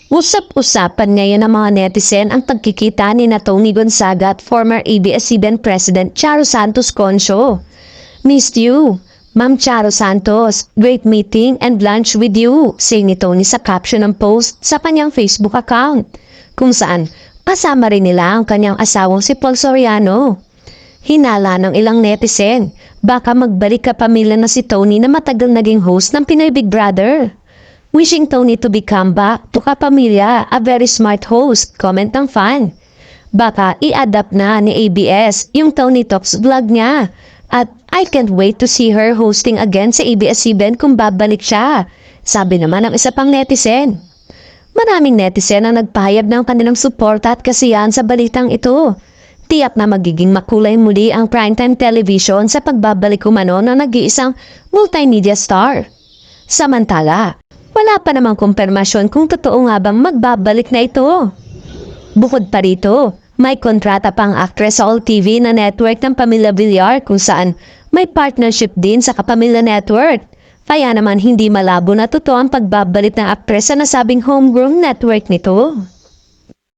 Usap-usapan ngayon ng mga netizen ang pagkikita ni na Tony Gonzaga at former ABS-CBN President Charo Santos Concho. Missed you, Ma'am Charo Santos. Great meeting and lunch with you, say ni Tony sa caption ng post sa kanyang Facebook account, kung saan kasama rin nila ang kanyang asawang si Paul Soriano. Hinala ng ilang netizen, baka magbalik ka pamilya na si Tony na matagal naging host ng Pinoy Big Brother. Wishing Tony to become back to kapamilya, a very smart host, comment ng fan. Baka i-adapt na ni ABS yung Tony Talks vlog niya. At I can't wait to see her hosting again sa ABS-CBN kung babalik siya, sabi naman ng isa pang netizen. Maraming netizen ang nagpahayag ng kanilang suporta at kasiyahan sa balitang ito. Tiyak na magiging makulay muli ang primetime television sa pagbabalik umano ng nag-iisang multimedia star. Samantala, wala pa namang kumpirmasyon kung totoo nga bang magbabalik na ito. Bukod pa rito, may kontrata pang actress sa All TV na network ng Pamilya Villar kung saan may partnership din sa Kapamilya Network. Kaya naman hindi malabo na totoo ang pagbabalik ng actress sa nasabing homegrown network nito.